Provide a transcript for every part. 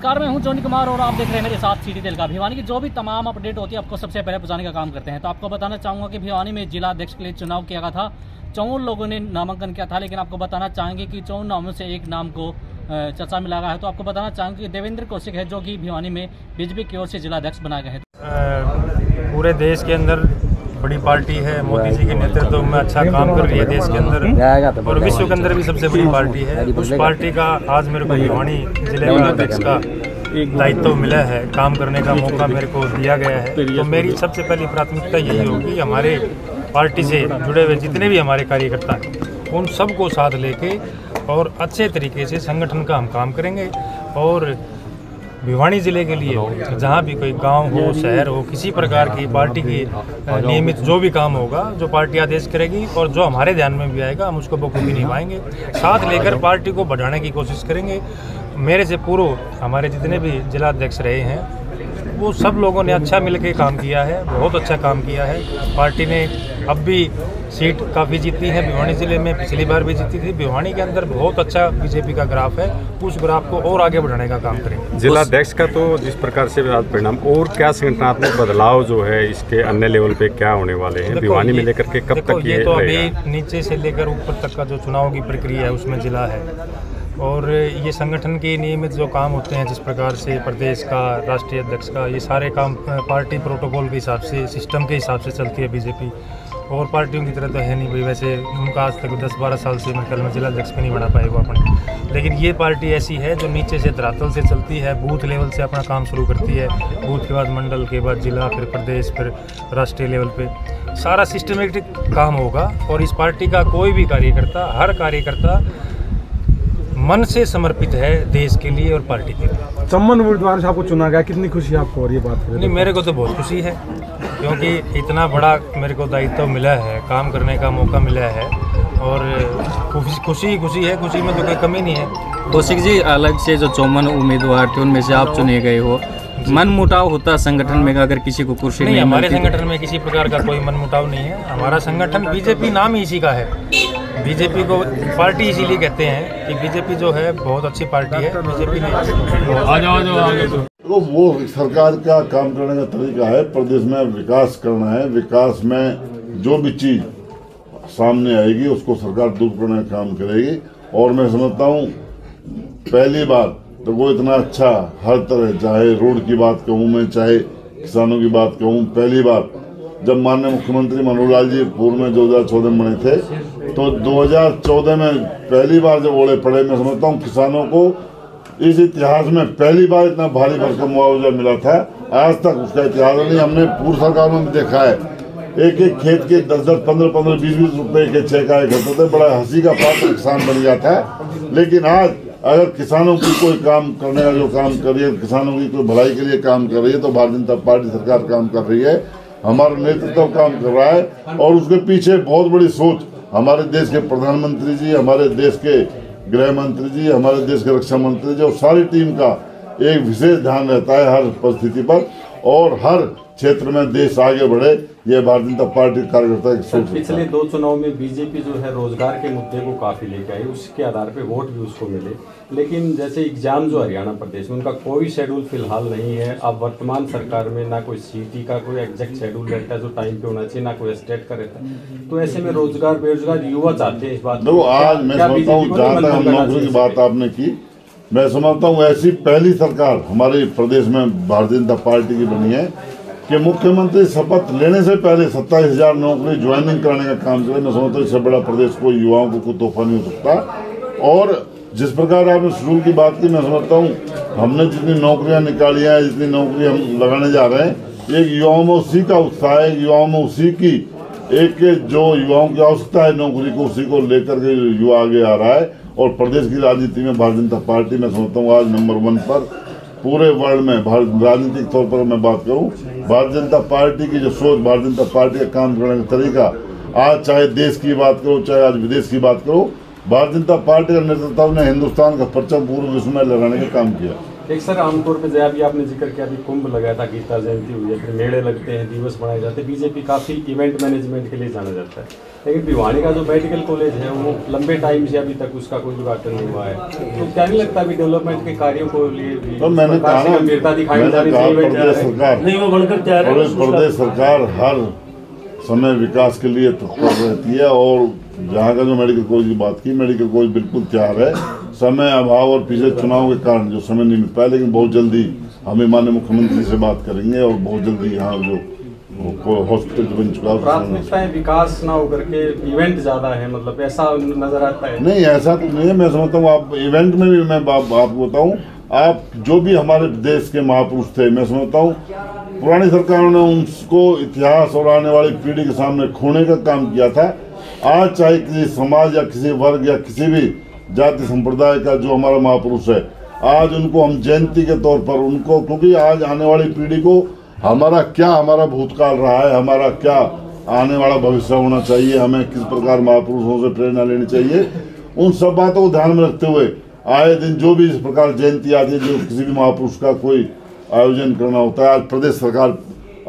नमस्कार, मैं हूं जॉनी कुमार और आप देख रहे हैं मेरे साथ सिटी तेल का। भिवानी की जो भी तमाम अपडेट होती है आपको सबसे पहले पहुंचाने का काम करते हैं। तो आपको बताना चाहूंगा कि भिवानी में जिला अध्यक्ष के लिए चुनाव किया गया था। 54 लोगों ने नामांकन किया था, लेकिन आपको बताना चाहेंगे कि 54 नामों से एक नाम को चर्चा में लगा है। तो आपको बताना चाहूंगा कि देवेंद्र कौशिक है, जो कि भिवानी में बीजेपी की ओर से जिला अध्यक्ष बनाए गए हैं। पूरे देश के अंदर बड़ी पार्टी है, मोदी जी के नेतृत्व में अच्छा काम कर रही है देश के अंदर और विश्व के अंदर भी सबसे बड़ी पार्टी है। उस पार्टी का आज मेरे को भिवानी जिले में अध्यक्ष का दायित्व मिला है, काम करने का मौका मेरे को दिया गया है। तो मेरी सबसे पहली प्राथमिकता यही होगी, हमारे पार्टी से जुड़े हुए जितने भी हमारे कार्यकर्ता हैं उन सबको साथ लेके और अच्छे तरीके से संगठन का हम काम करेंगे। और भिवानी ज़िले के लिए जहाँ भी कोई गांव हो, शहर हो, किसी प्रकार की पार्टी की नियमित जो भी काम होगा, जो पार्टी आदेश करेगी और जो हमारे ध्यान में भी आएगा, हम उसको बखूबी निभाएंगे। साथ लेकर पार्टी को बढ़ाने की कोशिश करेंगे। मेरे से पूर्व हमारे जितने भी जिला अध्यक्ष रहे हैं वो सब लोगों ने अच्छा मिलकर काम किया है, बहुत अच्छा काम किया है। पार्टी ने अब भी सीट काफ़ी जीती है भिवानी ज़िले में, पिछली बार भी जीती थी। भिवानी के अंदर बहुत अच्छा बीजेपी का ग्राफ है, उस ग्राफ को और आगे बढ़ाने का काम करेंगे। जिला अध्यक्ष का तो जिस प्रकार से परिणाम, और क्या संगठनात्मक बदलाव जो है इसके अन्य लेवल पे क्या होने वाले हैं भिवानी में लेकर के, कब तक ये तो अभी नीचे से लेकर ऊपर तक का जो चुनाव की प्रक्रिया है उसमें जिला है। और ये संगठन के नियमित जो काम होते हैं, जिस प्रकार से प्रदेश का, राष्ट्रीय अध्यक्ष का, ये सारे काम पार्टी प्रोटोकॉल के हिसाब से, सिस्टम के हिसाब से चलती है बीजेपी। और पार्टियों की तरह तो है नहीं भाई, वैसे उनका आज तक 10-12 साल से मेरे ख्याल में जिला अध्यक्ष भी नहीं बना पाए वो अपने। लेकिन ये पार्टी ऐसी है जो नीचे से धरातल से चलती है, बूथ लेवल से अपना काम शुरू करती है, बूथ के बाद मंडल के बाद जिला, फिर प्रदेश, फिर राष्ट्रीय लेवल पे सारा सिस्टमेटिक काम होगा। और इस पार्टी का कोई भी कार्यकर्ता, हर कार्यकर्ता मन से समर्पित है देश के लिए और पार्टी के लिए। चम्मन उम्मीदवार से आपको चुना गया, कितनी खुशी है आपको? और ये बात नहीं, मेरे को तो बहुत खुशी है, क्योंकि इतना बड़ा मेरे को दायित्व मिला है, काम करने का मौका मिला है और खुशी है। खुशी में तो कोई कमी नहीं है। कौशिक जी, अलग से जो 54 उम्मीदवार थे उनमें से आप चुने गए हो, मन मुटाव होता संगठन में अगर किसी को कुर्सी नहीं? हमारे संगठन में किसी प्रकार का कोई मन मुटाव नहीं है। हमारा संगठन बीजेपी नाम ही इसी का है। बीजेपी को पार्टी इसीलिए कहते हैं कि बीजेपी जो है बहुत अच्छी पार्टी है। बीजेपी ने आगे तो वो सरकार का काम करने का तरीका है, प्रदेश में विकास करना है। विकास में जो भी चीज सामने आएगी उसको सरकार दूर करने का काम करेगी। और मैं समझता हूँ पहली बार तो वो इतना अच्छा हर तरह, चाहे रोड की बात कहूँ मैं, चाहे किसानों की बात कहूँ, पहली बार जब माननीय मुख्यमंत्री मनोहर लाल जी पूर्व में 2014 में बने थे, तो 2014 में पहली बार जब ओले पड़े, मैं समझता हूँ किसानों को इस इतिहास में पहली बार इतना भारी भरकम मुआवजा मिला था। आज तक उसका इतिहास नहीं, हमने पूर्व सरकार में भी देखा है, एक एक खेत के 10-10, 15-15, 20-20 रुपए के चेक आए करते थे, बड़ा हंसी का पात्र किसान बन जाता है। लेकिन आज अगर किसानों की कोई काम करने का जो काम कर रही है, किसानों की कोई भलाई के लिए काम कर रही है, तो भारतीय जनता पार्टी सरकार काम कर रही है, हमारा नेतृत्व काम कर रहा है। और उसके पीछे बहुत बड़ी सोच हमारे देश के प्रधानमंत्री जी, हमारे देश के गृह मंत्री जी, हमारे देश के रक्षा मंत्री जी और सारी टीम का एक विशेष ध्यान रहता है हर परिस्थिति पर, और हर क्षेत्र में देश आगे बढ़े, ये भारतीय जनता पार्टी कार्यकर्ता की सोच। पिछले 2 चुनाव में बीजेपी जो है रोजगार के मुद्दे को काफी लेकर आई, उसके आधार पे वोट भी उसको मिले। लेकिन जैसे एग्जाम जो हरियाणा प्रदेश में, उनका कोई शेड्यूल फिलहाल नहीं है। अब वर्तमान सरकार में ना कोई सीटी का कोई एग्जैक्ट शेड्यूल रहता है जो टाइम पे होना चाहिए, ना कोई स्टेट का रहता है। तो ऐसे में रोजगार, बेरोजगार युवा चाहते हैं इस बात को। आज मैं समझता हूँ, जहाँ तक हम नौकरी की बात आपने की, मैं समझता हूँ ऐसी पहली सरकार हमारे प्रदेश में भारतीय जनता पार्टी की बनी है कि मुख्यमंत्री शपथ लेने से पहले 27,000 नौकरी ज्वाइनिंग कराने का काम करे। मैं समझता हूँ इससे बड़ा प्रदेश को, युवाओं को कोई तोहफा नहीं हो सकता। और जिस प्रकार आपने शेड्यूल की बात की, मैं समझता हूँ हमने जितनी नौकरियां निकाली हैं, जितनी नौकरी हम लगाने जा रहे हैं, एक युवाओं में उसी का उत्साह है, युवाओं में उसी की एक जो युवाओं की आवश्यकता है नौकरी को, उसी को लेकर के युवा आगे आ रहा है। और प्रदेश की राजनीति में भारतीय जनता पार्टी, मैं समझता हूँ आज नंबर 1 पर पूरे वर्ल्ड में। राजनीतिक तौर पर मैं बात करूं, भारतीय जनता पार्टी की जो सोच, भारतीय जनता पार्टी का काम करने का तरीका, आज चाहे देश की बात करो, चाहे आज विदेश की बात करो, भारतीय जनता पार्टी का नेतृत्व ने हिंदुस्तान का परचम पूरे विश्व में लगाने का काम किया। एक सर आमतौर पे जैसे अभी आपने जिक्र किया, अभी कुंभ लगा था, गीता जयंती हुई है, फिर मेले लगते हैं, दिवस मनाए जाते हैं, बीजेपी काफ़ी इवेंट मैनेजमेंट के लिए जाना जाता है। लेकिन भिवानी का जो मेडिकल कॉलेज है वो लंबे टाइम से अभी तक उसका कोई उद्घाटन नहीं हुआ है, तो क्या नहीं लगता अभी डेवलपमेंट के कार्यों को लिए तो मैंने कहा प्रदेश सरकार हर समय विकास के लिए तत्पर रहती है, और जहाँ का जो मेडिकल कॉलेज की बात की, मेडिकल कॉलेज बिल्कुल तैयार है। समय अभाव और पिछले चुनाव के कारण जो समय नहीं मिल पाया, लेकिन बहुत जल्दी हम माननीय मुख्यमंत्री से बात करेंगे और बहुत जल्दी यहाँ जो हॉस्पिटल बन चुका है। प्राथमिकताएं विकास ना होकर के इवेंट ज्यादा है, मतलब ऐसा नजर आता है? नहीं, ऐसा तो नहीं है। मैं समझता हूँ आप इवेंट में भी, मैं आपको बताऊँ, आप जो भी हमारे देश के महापुरुष थे, मैं समझता हूँ पुरानी सरकारों ने उनको इतिहास और आने वाली पीढ़ी के सामने खोने का काम किया था। आज चाहे किसी समाज या किसी वर्ग या किसी भी जाति संप्रदाय का जो हमारा महापुरुष है, आज उनको हम जयंती के तौर पर उनको, क्योंकि आज आने वाली पीढ़ी को हमारा भूतकाल रहा है, हमारा क्या आने वाला भविष्य होना चाहिए, हमें किस प्रकार महापुरुषों से प्रेरणा लेनी चाहिए, उन सब बातों को ध्यान में रखते हुए आए दिन जो भी इस प्रकार जयंती आती है, जो किसी भी महापुरुष का कोई आयोजन करना होता है, आज प्रदेश सरकार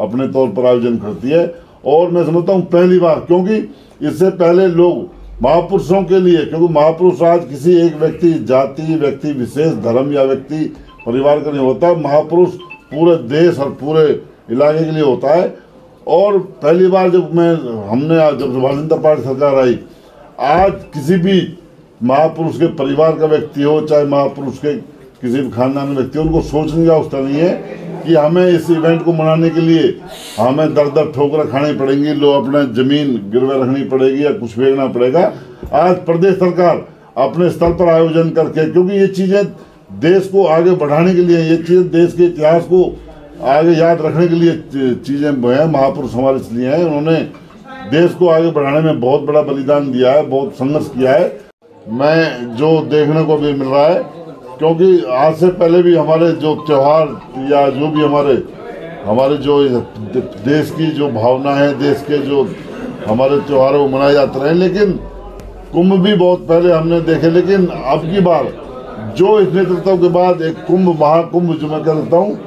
अपने तौर पर आयोजन करती है। और मैं समझता हूँ पहली बार, क्योंकि इससे पहले लोग महापुरुषों के लिए, क्योंकि महापुरुष आज किसी एक व्यक्ति, जाति, व्यक्ति विशेष, धर्म या व्यक्ति परिवार का नहीं होता, महापुरुष पूरे देश और पूरे इलाके के लिए होता है। और पहली बार जब भारतीय जनता पार्टी सरकार आई, आज किसी भी महापुरुष के परिवार का व्यक्ति हो, चाहे महापुरुष के किसी भी खानदान में व्यक्ति हो, उनको सोचने की आवश्यकता नहीं है कि हमें इस इवेंट को मनाने के लिए हमें दर ठोकर खानी पड़ेंगी, लोग अपने जमीन गिरवे रखनी पड़ेगी या कुछ बेचना पड़ेगा। आज प्रदेश सरकार अपने स्तर पर आयोजन करके, क्योंकि ये चीज़ें देश को आगे बढ़ाने के लिए, ये चीज़ें देश के इतिहास को आगे याद रखने के लिए चीज़ें हैं। महापुरुष हमारे इसलिए हैं, उन्होंने देश को आगे बढ़ाने में बहुत बड़ा बलिदान दिया है, बहुत संघर्ष किया है। मैं जो देखने को भी मिल रहा है, क्योंकि आज से पहले भी हमारे जो त्यौहार या जो भी हमारे जो देश की जो भावना है, देश के जो हमारे त्यौहार वो मनाए जाते रहे, लेकिन कुंभ भी बहुत पहले हमने देखे। लेकिन अब की बार जो इस नेतृत्व के बाद एक कुंभ, महाकुंभ जो मैं कहता हूँ,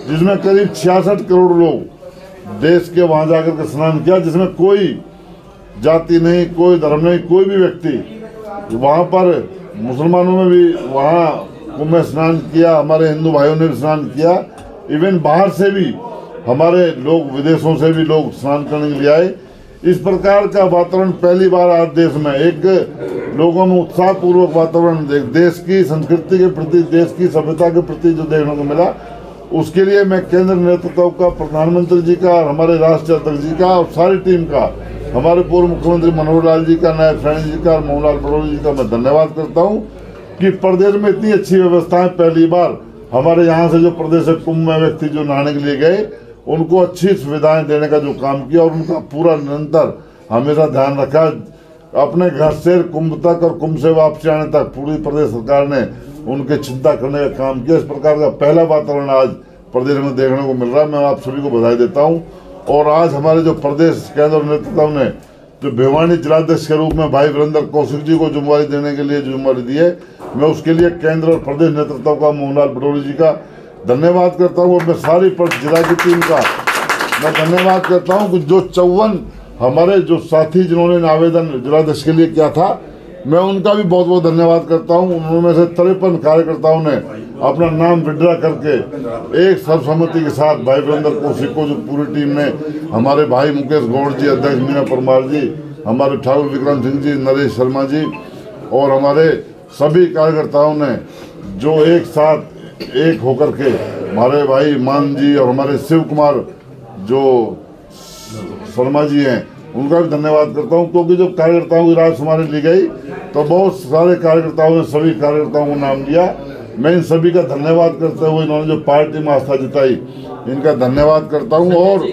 जिसमें करीब 66 करोड़ लोग देश के वहाँ जाकर के स्नान किया, जिसमें कोई जाति नहीं, कोई धर्म नहीं, कोई भी व्यक्ति, वहाँ पर मुसलमानों में भी वहाँ कुंभ में स्नान किया, हमारे हिंदू भाइयों ने भी स्नान किया, इवन बाहर से भी हमारे लोग, विदेशों से भी लोग स्नान करने के लिए आए। इस प्रकार का वातावरण पहली बार आज देश में, एक लोगों में उत्साहपूर्वक वातावरण देश की संस्कृति के प्रति, देश की सभ्यता के प्रति जो देखने को मिला, उसके लिए मैं केंद्र नेतृत्व का, प्रधानमंत्री जी का, और हमारे राष्ट्रीय अध्यक्ष जी का और सारी टीम का, हमारे पूर्व मुख्यमंत्री मनोहर लाल जी का, नायब सैनी जी का और मोहनलाल पटोले जी का मैं धन्यवाद करता हूं कि प्रदेश में इतनी अच्छी व्यवस्थाएं पहली बार हमारे यहाँ से जो प्रदेश से कुंभ में व्यक्ति जो नहाने के लिए गए, उनको अच्छी सुविधाएं देने का जो काम किया, और उनका पूरा निरंतर हमेशा ध्यान रखा। अपने घर से कुंभ तक और कुंभ से वापसी आने तक पूरी प्रदेश सरकार ने उनके चिंता करने का काम किया। इस प्रकार का पहला वातावरण आज प्रदेश में देखने को मिल रहा है। मैं आप सभी को बधाई देता हूँ। और आज हमारे जो प्रदेश केंद्र नेतृत्व ने जो भिवानी जिलाध्यक्ष के रूप में भाई वीरेंद्र कौशिक जी को जिम्मेवारी देने के लिए जिम्मेवारी दी है, मैं उसके लिए केंद्र और प्रदेश नेतृत्व का, मोहनलाल पटोले जी का धन्यवाद करता हूँ। और मैं सारी जिला की टीम का मैं धन्यवाद करता हूँ कि जो 54 हमारे जो साथी जिन्होंने आवेदन जिलाध्यक्ष के लिए किया था, मैं उनका भी बहुत बहुत धन्यवाद करता हूँ। उनमें से 53 कार्यकर्ताओं ने अपना नाम विड्रा करके एक सर्वसम्मति के साथ भाई वीरेंद्र कौशिक को, जो पूरी टीम ने, हमारे भाई मुकेश गौड़ जी, अध्यक्ष मीना परमार जी, हमारे ठाकुर विक्रम सिंह जी, नरेश शर्मा जी और हमारे सभी कार्यकर्ताओं ने जो एक साथ एक होकर के, हमारे भाई मान जी और हमारे शिव कुमार जो शर्मा जी हैं, उनका भी धन्यवाद करता हूं। क्योंकि जब कार्यकर्ताओं की राय हमारे ली गई तो बहुत सारे कार्यकर्ताओं ने सभी कार्यकर्ताओं को नाम लिया। मैं इन सभी का धन्यवाद करते हुए, इन्होंने जो पार्टी में आस्था जताई, इनका धन्यवाद करता हूं। और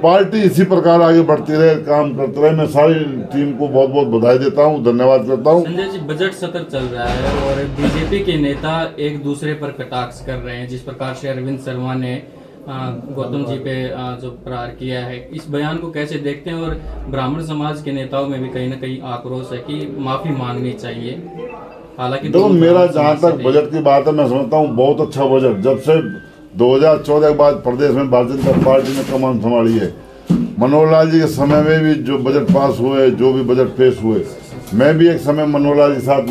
पार्टी इसी प्रकार आगे बढ़ती रहे, काम करते रहे। मैं सारी टीम को बहुत बहुत बधाई देता हूं, धन्यवाद करता हूं। संजय जी, बजट सत्र चल रहा है और बीजेपी के नेता एक दूसरे पर कटाक्ष कर रहे हैं। जिस प्रकार से अरविंद शर्मा ने गौतम जी पे जो प्रहार किया है, इस बयान को कैसे देखते हैं? और ब्राह्मण समाज के नेताओं में भी कहीं ना कहीं आक्रोश है कि माफी मांगनी चाहिए। हालांकि देखो मेरा जहाँ तक बजट की बात है, मैं समझता हूँ बहुत अच्छा बजट। जब से 2014 के बाद प्रदेश में भारतीय जनता पार्टी ने कमान संभाली है, मनोहर लाल जी के समय में भी जो बजट पास हुए, जो भी बजट पेश हुए, मैं भी एक समय मनोहर लाल के साथ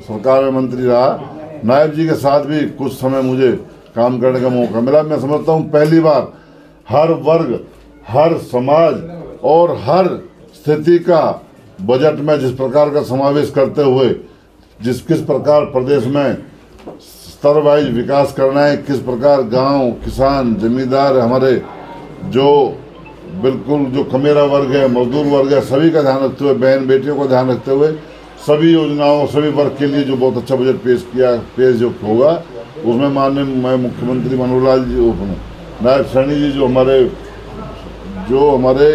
सरकार में मंत्री रहा, नायब जी के साथ भी कुछ समय मुझे काम करने का मौका मिला। मैं समझता हूँ पहली बार हर वर्ग, हर समाज और हर स्थिति का बजट में जिस प्रकार का समावेश करते हुए किस प्रकार प्रदेश में स्तर वाइज विकास करना है, किस प्रकार गांव, किसान, जमींदार, हमारे जो बिल्कुल जो कमेरा वर्ग है, मजदूर वर्ग है, सभी का ध्यान रखते हुए, बहन बेटियों का ध्यान रखते हुए सभी योजनाओं, सभी वर्ग के लिए जो बहुत अच्छा बजट पेश जो होगा, उसमें माननीय मुख्यमंत्री मनोहर लाल जी, नायब सैनी जी जो हमारे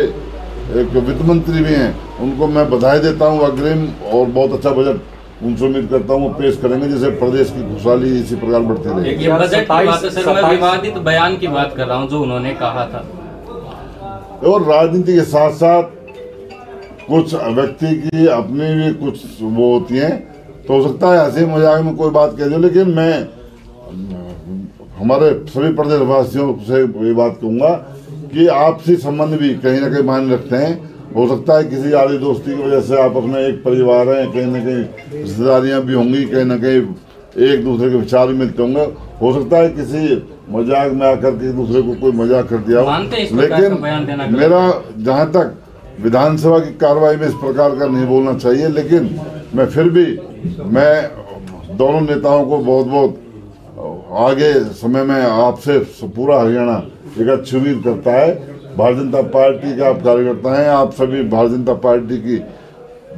एक वित्त मंत्री भी हैं, उनको मैं बधाई देता हूँ अग्रिम, और बहुत अच्छा बजट उनसे उम्मीद करता हूँ वो पेश करेंगे, जिससे प्रदेश की खुशहाली इसी प्रकार बढ़ती रहेगी। ये बजट की बात है सर, मैं विवादित बयान की बात कर रहा हूँ जो उन्होंने कहा था। और राजनीति के साथ साथ कुछ व्यक्ति की अपनी भी कुछ वो होती हैं, तो हो सकता है हंसी मजाक में कोई बात कह दो, लेकिन मैं हमारे सभी प्रदेशवासियों से ये बात कहूँगा कि आपसी संबंध भी कहीं ना कहीं मायने रखते हैं। हो सकता है किसी यारी दोस्ती की वजह से आपस में एक परिवार है, कहीं ना कहीं रिश्तेदारियाँ भी होंगी, कहीं ना कहीं एक दूसरे के विचार भी मिलते होंगे। हो सकता है किसी मजाक में आकर के दूसरे को कोई मजाक कर दिया हो, लेकिन मेरा जहाँ तक विधानसभा की कार्रवाई में इस प्रकार का नहीं बोलना चाहिए, लेकिन मैं फिर भी दोनों नेताओं को बहुत बहुत आगे समय में आपसे पूरा हरियाणा एक अच्छी उम्मीद करता है। भारतीय जनता पार्टी के आप कार्यकर्ता हैं, आप सभी भारतीय जनता पार्टी की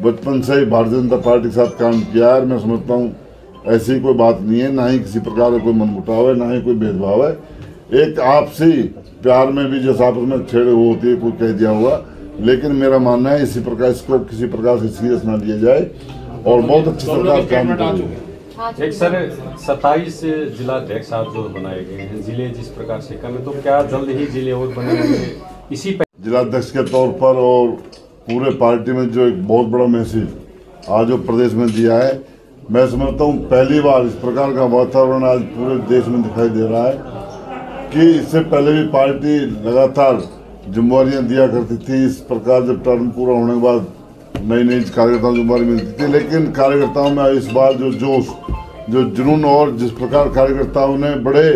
बचपन से ही भारतीय जनता पार्टी के साथ काम किया है। मैं समझता हूँ ऐसी कोई बात नहीं है, ना ही किसी प्रकार का कोई मनमुटाव है, ना ही कोई भेदभाव है। एक आपसी प्यार में भी जैसे आपस में छेड़ होती है, कोई कह दिया होगा, लेकिन मेरा मानना है इसी प्रकार इसको किसी प्रकार से सीरियस ना लिया जाए और बहुत अच्छी सरकार काम करेगी। एक सर 27 जिलाध्यक्ष आप जो बनाए गए हैं, जिले जिस प्रकार से कम है, तो क्या जल्द ही जिले और बनेंगे इसी जिलाध्यक्ष के तौर पर और पूरे पार्टी में जो एक बहुत बड़ा मैसेज आज जो प्रदेश में दिया है, मैं समझता हूँ पहली बार इस प्रकार का वातावरण आज पूरे देश में दिखाई दे रहा है कि इससे पहले भी पार्टी लगातार जिम्मेवारियाँ दिया करती थी। इस प्रकार जब टर्म पूरा होने के बाद नई नई कार्यकर्ताओं को जिम्मेवारी मिलती थी, लेकिन कार्यकर्ताओं में इस बार जो जोश, जो जुनून और जिस प्रकार कार्यकर्ताओं ने बड़े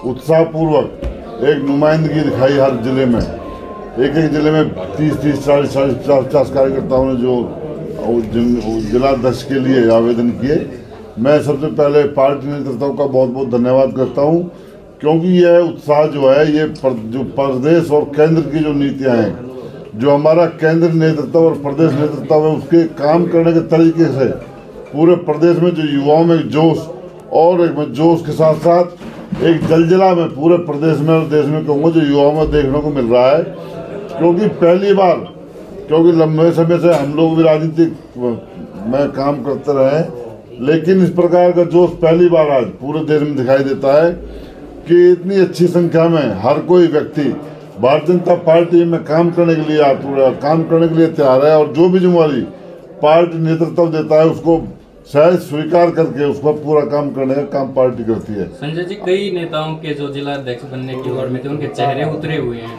उत्साहपूर्वक एक नुमाइंदगी दिखाई हर जिले में, एक जिले में 30-30, 40-50 कार्यकर्ताओं ने जो जिलाध्यक्ष के लिए आवेदन किए। मैं सबसे पहले पार्टी नेतृत्व का बहुत बहुत धन्यवाद करता हूं, क्योंकि यह उत्साह जो है ये जो प्रदेश और केंद्र की जो नीतियां हैं, जो हमारा केंद्र नेतृत्व और प्रदेश नेतृत्व है, उसके काम करने के तरीके से पूरे प्रदेश में जो युवाओं में जोश और एक जोश के साथ साथ एक जलजला में पूरे प्रदेश में और देश में कहूँगा जो युवाओं में देखने को मिल रहा है। क्योंकि पहली बार, क्योंकि लंबे समय से हम लोग भी राजनीतिक में काम करते रहे, लेकिन इस प्रकार का जोश पहली बार आज पूरे देश में दिखाई देता है कि इतनी अच्छी संख्या में हर कोई व्यक्ति भारतीय जनता पार्टी में काम करने के लिए तैयार है, और जो भी जिम्मेवारी पार्टी नेतृत्व देता है उसको शायद स्वीकार करके उसको पूरा काम करने का काम पार्टी करती है। संजय जी, कई नेताओं के जो जिला अध्यक्ष बनने की ओर में थे, उनके चेहरे उतरे हुए हैं।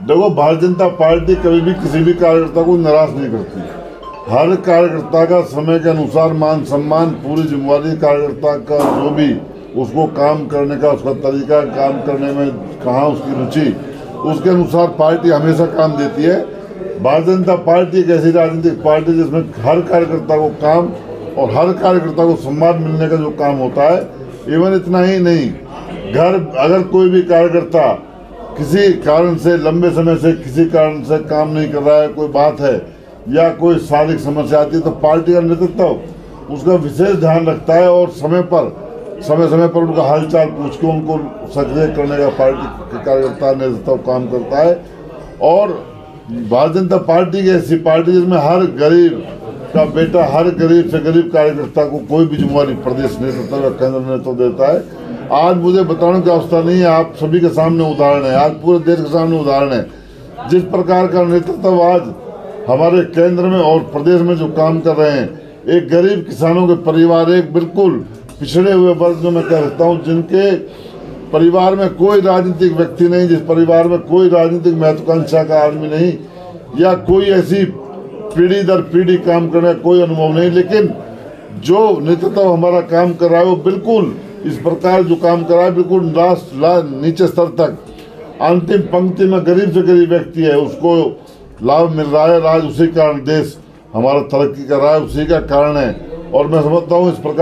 देखो, भारतीय जनता पार्टी कभी भी किसी भी कार्यकर्ता को निराश नहीं करती। हर कार्यकर्ता का समय के अनुसार मान सम्मान, पूरी जिम्मेवारी कार्यकर्ता का जो भी उसको काम करने का उसका तरीका, काम करने में कहाँ उसकी रुचि, उसके अनुसार पार्टी हमेशा काम देती है। भारतीय जनता पार्टी एक ऐसी राजनीतिक पार्टी जिसमें हर कार्यकर्ता को काम और हर कार्यकर्ता को सम्मान मिलने का जो काम होता है। इवन इतना ही नहीं, अगर कोई भी कार्यकर्ता किसी कारण से लंबे समय से किसी कारण से काम नहीं कर रहा है, कोई बात है या कोई शारीरिक समस्या आती है, तो पार्टी का नेतृत्व उसका विशेष ध्यान रखता है और समय समय पर उनका हालचाल पूछ के उनको सक्रिय करने का पार्टी के कार्यकर्ता नेतृत्व काम करता है। और भारतीय जनता पार्टी की ऐसी पार्टी जिसमें हर गरीब का बेटा, हर गरीब से गरीब कार्यकर्ता को कोई भी जिम्मेवारी प्रदेश नेतृत्व या केंद्र नेतृत्व देता है। आज मुझे बताने की अवस्था नहीं है, आप सभी के सामने उदाहरण है, आज पूरे देश के सामने उदाहरण है जिस प्रकार का नेतृत्व आज हमारे केंद्र में और प्रदेश में जो काम कर रहे हैं। एक गरीब किसानों के परिवार, एक बिल्कुल पिछड़े हुए वर्ग जो मैं कहता हूँ, जिनके परिवार में कोई राजनीतिक व्यक्ति नहीं, जिस परिवार में कोई राजनीतिक महत्वाकांक्षा का आदमी नहीं, या कोई ऐसी पीढ़ी दर पीढ़ी काम करने का कोई अनुभव नहीं, लेकिन जो नेतृत्व हमारा काम कर रहा है वो बिल्कुल इस प्रकार जो काम कर रहा है, बिल्कुल नीचे स्तर तक अंतिम पंक्ति में गरीब से गरीब व्यक्ति है, उसको लाभ मिल रहा है। आज उसी कारण देश हमारा तरक्की कर रहा है, उसी का कारण है। और मैं समझता हूँ इस प्रकार